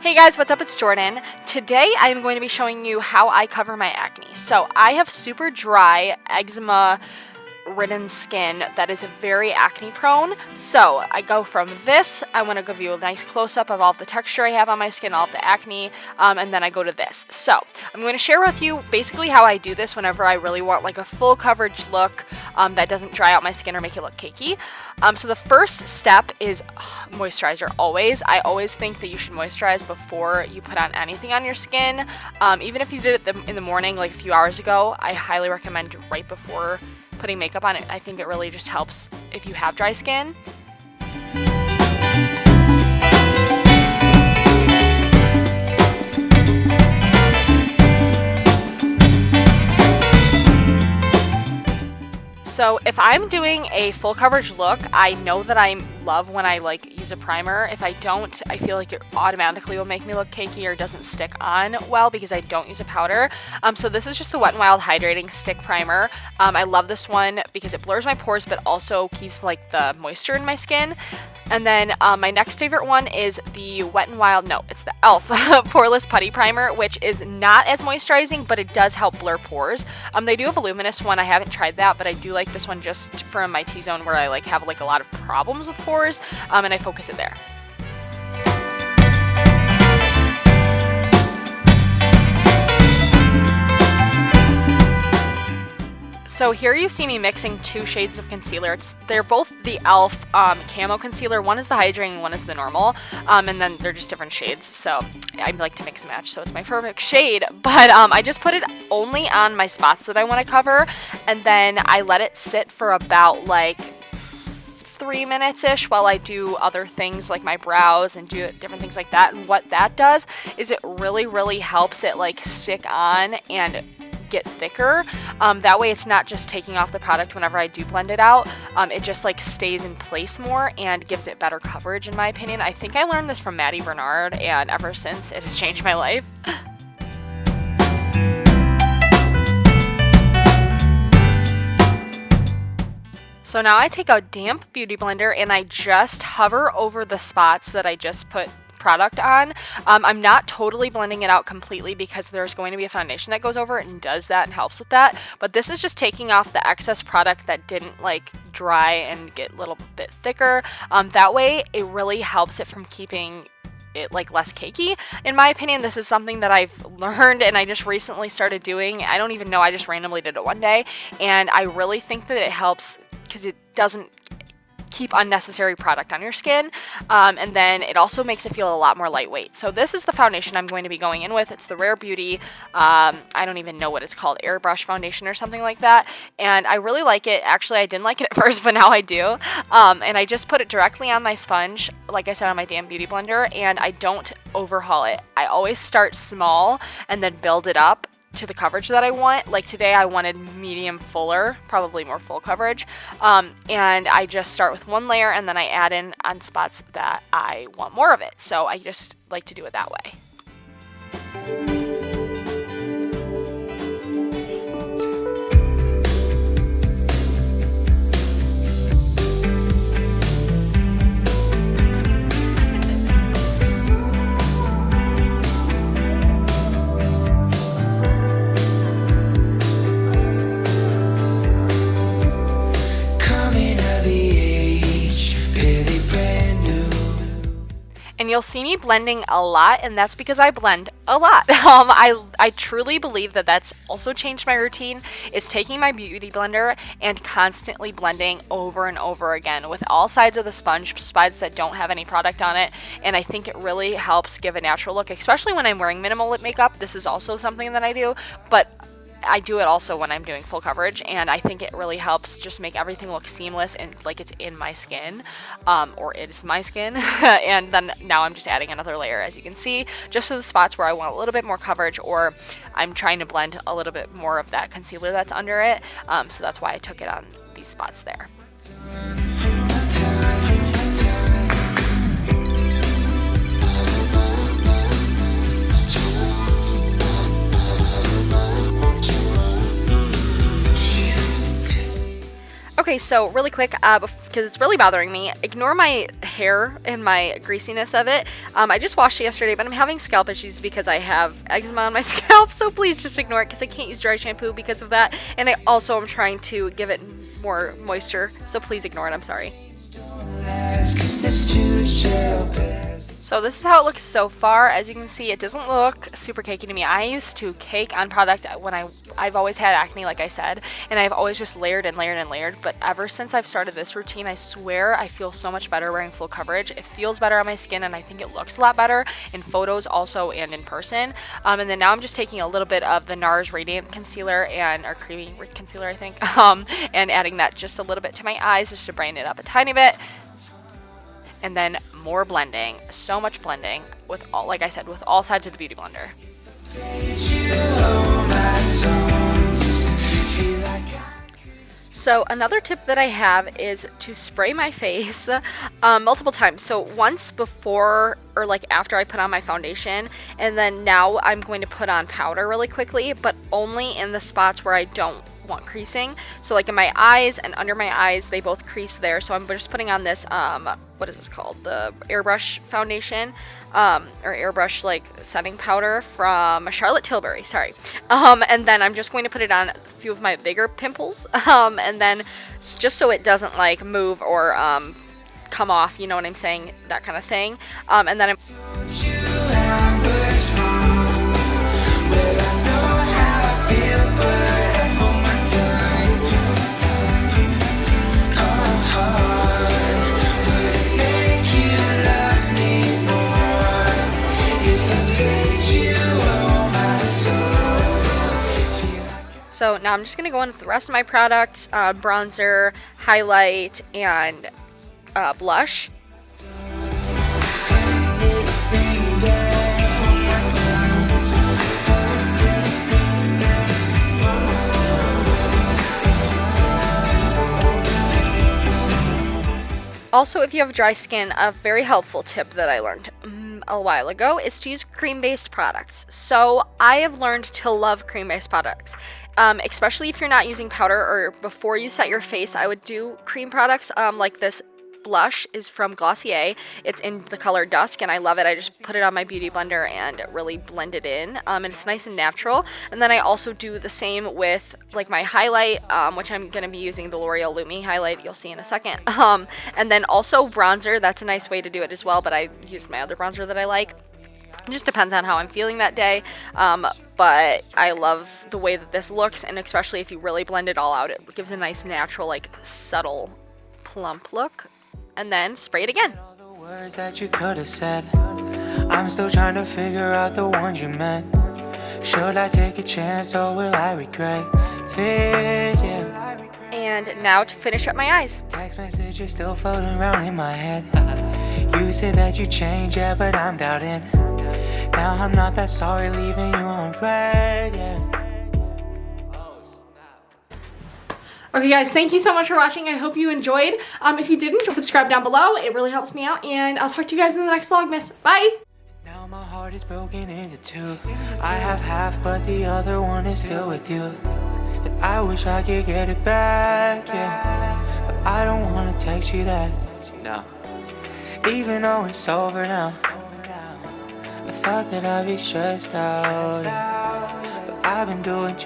Hey guys, what's up? It's Jordan. Today I am going to be showing you how I cover my acne. So I have super dry, eczema ridden skin that is very acne prone. So I go from this, I want to give you a nice close-up of all the texture I have on my skin, all of the acne, and then I go to this. So I'm going to share with you basically how I do this whenever I really want like a full coverage look that doesn't dry out my skin or make it look cakey. So the first step is moisturizer. I always think that you should moisturize before you put on anything on your skin. Even if you did it in the morning, like a few hours ago, I highly recommend right before putting makeup on it. I think it really just helps if you have dry skin. So if I'm doing a full coverage look, I know that I love when I use a primer. If I don't, I feel like it automatically will make me look cakey or doesn't stick on well because I don't use a powder. So this is just the Wet n Wild Hydrating Stick Primer. I love this one because it blurs my pores but also keeps the moisture in my skin. And then my next favorite one is the Wet n Wild, no, it's the e.l.f. Poreless Putty Primer, which is not as moisturizing, but it does help blur pores. They do have a luminous one. I haven't tried that, but I do like this one just for my T-zone where I have a lot of problems with pores, and I focus it there. So here you see me mixing two shades of concealer. They're both the e.l.f. Camo Concealer. One is the hydrating, one is the normal, and then they're just different shades. So I like to mix and match, so it's my perfect shade. But I just put it only on my spots that I want to cover, and then I let it sit for about 3 minutes-ish while I do other things like my brows and do different things like that. And what that does is it really helps it stick on and get thicker. That way it's not just taking off the product whenever I do blend it out. It just stays in place more and gives it better coverage, in my opinion. I think I learned this from Maddie Bernard, and ever since it has changed my life. So now I take a damp beauty blender and I just hover over the spots that I just put product on. I'm not totally blending it out completely because there's going to be a foundation that goes over it and does that and helps with that. But this is just taking off the excess product that didn't dry and get a little bit thicker. That way it really helps it from keeping it less cakey. In my opinion, this is something that I've learned and I just recently started doing. I don't even know, I just randomly did it one day, and I really think that it helps because it doesn't keep unnecessary product on your skin, and then it also makes it feel a lot more lightweight. So this is the foundation I'm going to be going in with. It's the Rare Beauty, I don't even know what it's called, airbrush foundation or something like that, and I really like it. Actually, I didn't like it at first, but now I do, and I just put it directly on my sponge, like I said, on my damn beauty blender, and I don't overhaul it. I always start small and then build it up to the coverage that I want. Like today I wanted medium fuller, probably more full coverage, and I just start with one layer and then I add in on spots that I want more of it. So I just like to do it that way. And you'll see me blending a lot, and that's because I blend a lot. I truly believe that that's also changed my routine, is taking my beauty blender and constantly blending over and over again with all sides of the sponge, spots that don't have any product on it, and I think it really helps give a natural look, especially when I'm wearing minimal lip makeup. This is also something that I do, but I do it also when I'm doing full coverage, and I think it really helps just make everything look seamless and like it's in my skin, or it is my skin. And then now I'm just adding another layer, as you can see, just to the spots where I want a little bit more coverage, or I'm trying to blend a little bit more of that concealer that's under it. So that's why I took it on these spots there. Okay, so really quick, because it's really bothering me, ignore my hair and my greasiness of it. I just washed it yesterday, but I'm having scalp issues because I have eczema on my scalp, so please just ignore it because I can't use dry shampoo because of that. And I also am trying to give it more moisture, so please ignore it. I'm sorry. So this is how it looks so far. As you can see, it doesn't look super cakey to me. I used to cake on product when I've always had acne, like I said, and I've always just layered and layered and layered. But ever since I've started this routine, I swear I feel so much better wearing full coverage. It feels better on my skin, and I think it looks a lot better in photos also and in person. And then now I'm just taking a little bit of the NARS Radiant Concealer or Creamy Concealer, I think, and adding that just a little bit to my eyes just to brighten it up a tiny bit. And then more blending, so much blending with all, like I said, with all sides of the Beauty Blender. So another tip that I have is to spray my face multiple times. So once before or like after I put on my foundation, and then now I'm going to put on powder really quickly, but only in the spots where I don't want creasing. So like in my eyes and under my eyes, they both crease there. So I'm just putting on this, what is this called? The airbrush foundation, or airbrush like setting powder from Charlotte Tilbury, sorry. And then I'm just going to put it on a few of my bigger pimples, and then just so it doesn't like move or come off, you know what I'm saying, that kind of thing. And then so now I'm just going to go in with the rest of my products, bronzer, highlight, and blush. Also, if you have dry skin, a very helpful tip that I learned a while ago is to use cream-based products. So I have learned to love cream-based products, especially if you're not using powder, or before you set your face, I would do cream products. Like this blush is from Glossier. It's in the color Dusk, and I love it. I just put it on my Beauty Blender and really blend it in, and it's nice and natural. And then I also do the same with like my highlight, which I'm going to be using the L'Oreal Lumi highlight, you'll see in a second. And then also bronzer, that's a nice way to do it as well, but I use my other bronzer that I like. It just depends on how I'm feeling that day, but I love the way that this looks, and especially if you really blend it all out, it gives a nice natural, like subtle, plump look. And then spray it again. All the words that you could have said, I'm still trying to figure out the ones you meant. Should I take a chance or will I regret this? Yeah. And now to finish up my eyes. Text messages still floating around in my head. You said that you changed, yeah, but I'm doubting. Now I'm not that sorry leaving you on red, yeah. Okay guys, thank you so much for watching. I hope you enjoyed. If you didn't, subscribe down below. It really helps me out, and I'll talk to you guys in the next Vlogmas. Bye! Now my heart is broken into two. I have half, but the other one is still with you. And I wish I could get it back, yeah. But I don't want to text you that, no. Even though it's over now. I thought that I'd be stressed out, yeah. But I've been doing